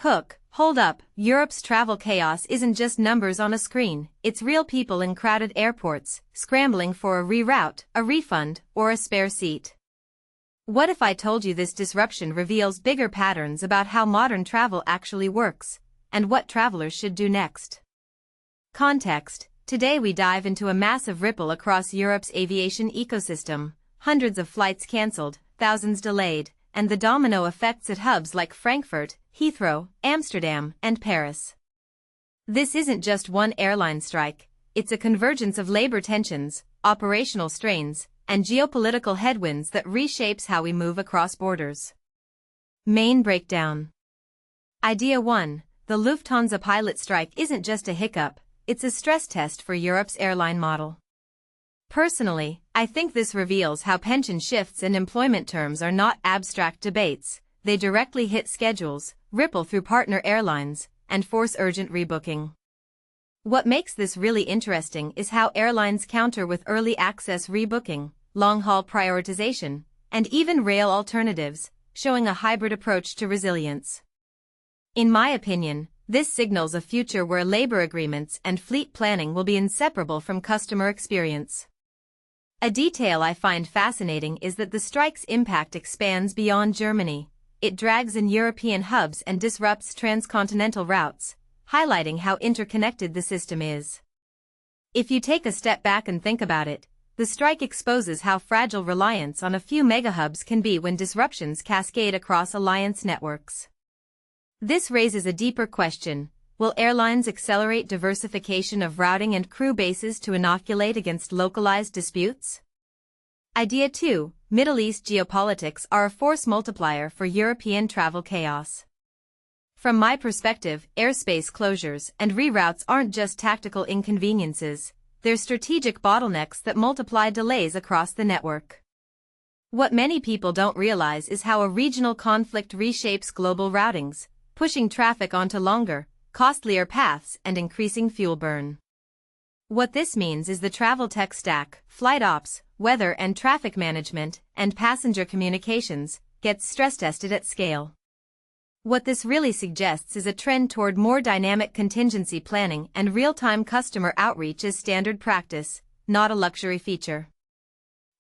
Hold up, Europe's travel chaos isn't just numbers on a screen, it's real people in crowded airports, scrambling for a reroute, a refund, or a spare seat. What if I told you this disruption reveals bigger patterns about how modern travel actually works, and what travelers should do next? Context: today we dive into a massive ripple across Europe's aviation ecosystem, hundreds of flights cancelled, thousands delayed, and the domino effects at hubs like Frankfurt, Heathrow, Amsterdam, and Paris. This isn't just one airline strike, it's a convergence of labor tensions, operational strains, and geopolitical headwinds that reshapes how we move across borders. Main breakdown. Idea 1. The Lufthansa pilot strike isn't just a hiccup, it's a stress test for Europe's airline model. Personally, I think this reveals how pension shifts and employment terms are not abstract debates, they directly hit schedules, ripple through partner airlines, and force urgent rebooking. What makes this really interesting is how airlines counter with early access rebooking, long-haul prioritization, and even rail alternatives, showing a hybrid approach to resilience. In my opinion, this signals a future where labor agreements and fleet planning will be inseparable from customer experience. A detail I find fascinating is that the strike's impact expands beyond Germany. It drags in European hubs and disrupts transcontinental routes, highlighting how interconnected the system is. If you take a step back and think about it, the strike exposes how fragile reliance on a few megahubs can be when disruptions cascade across alliance networks. This raises a deeper question: will airlines accelerate diversification of routing and crew bases to inoculate against localized disputes? Idea 2. Middle East geopolitics are a force multiplier for European travel chaos. From my perspective, airspace closures and reroutes aren't just tactical inconveniences, they're strategic bottlenecks that multiply delays across the network. What many people don't realize is how a regional conflict reshapes global routings, pushing traffic onto longer, costlier paths and increasing fuel burn. What this means is the travel tech stack, flight ops, weather and traffic management, and passenger communications, gets stress-tested at scale. What this really suggests is a trend toward more dynamic contingency planning and real-time customer outreach as standard practice, not a luxury feature.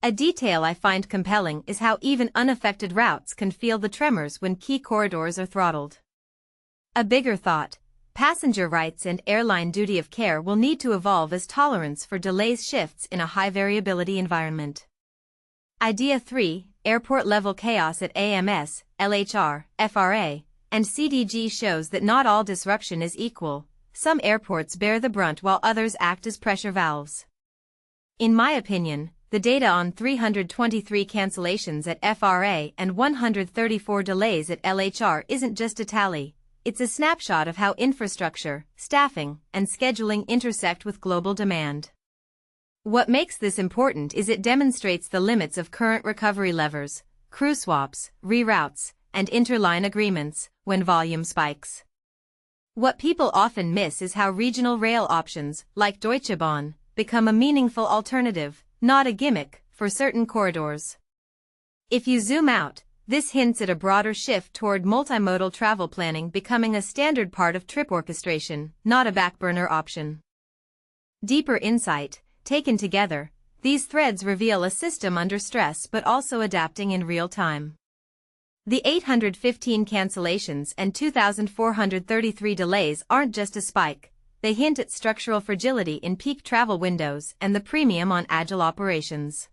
A detail I find compelling is how even unaffected routes can feel the tremors when key corridors are throttled. A bigger thought: passenger rights and airline duty of care will need to evolve as tolerance for delays shifts in a high-variability environment. Idea 3. Airport-level chaos at AMS, LHR, FRA, and CDG shows that not all disruption is equal. Some airports bear the brunt while others act as pressure valves. In my opinion, the data on 323 cancellations at FRA and 134 delays at LHR isn't just a tally. It's a snapshot of how infrastructure, staffing, and scheduling intersect with global demand. What makes this important is it demonstrates the limits of current recovery levers, crew swaps, reroutes, and interline agreements, when volume spikes. What people often miss is how regional rail options, like Deutsche Bahn, become a meaningful alternative, not a gimmick, for certain corridors. If you zoom out, this hints at a broader shift toward multimodal travel planning becoming a standard part of trip orchestration, not a backburner option. Deeper insight: taken together, these threads reveal a system under stress but also adapting in real time. The 815 cancellations and 2,433 delays aren't just a spike, they hint at structural fragility in peak travel windows and the premium on agile operations.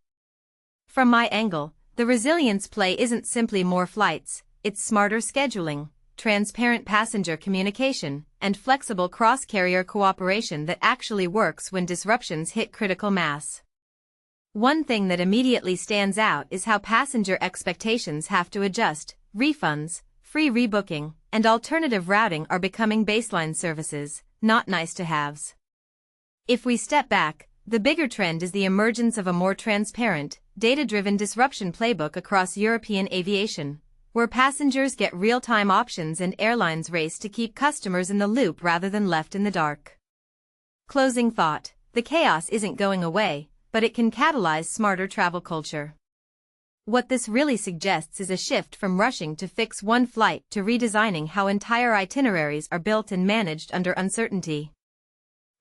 From my angle, the resilience play isn't simply more flights, it's smarter scheduling, transparent passenger communication, and flexible cross-carrier cooperation that actually works when disruptions hit critical mass. One thing that immediately stands out is how passenger expectations have to adjust. Refunds, free rebooking, and alternative routing are becoming baseline services, not nice-to-haves. If we step back, the bigger trend is the emergence of a more transparent, data-driven disruption playbook across European aviation, where passengers get real-time options and airlines race to keep customers in the loop rather than left in the dark. Closing thought: the chaos isn't going away, but it can catalyze smarter travel culture. What this really suggests is a shift from rushing to fix one flight to redesigning how entire itineraries are built and managed under uncertainty.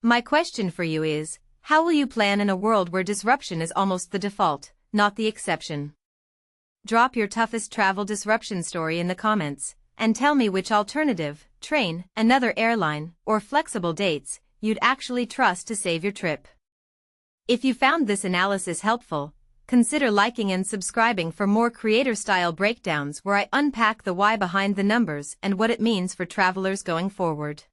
My question for you is, how will you plan in a world where disruption is almost the default, not the exception? Drop your toughest travel disruption story in the comments, and tell me which alternative, train, another airline, or flexible dates, you'd actually trust to save your trip. If you found this analysis helpful, consider liking and subscribing for more creator-style breakdowns where I unpack the why behind the numbers and what it means for travelers going forward.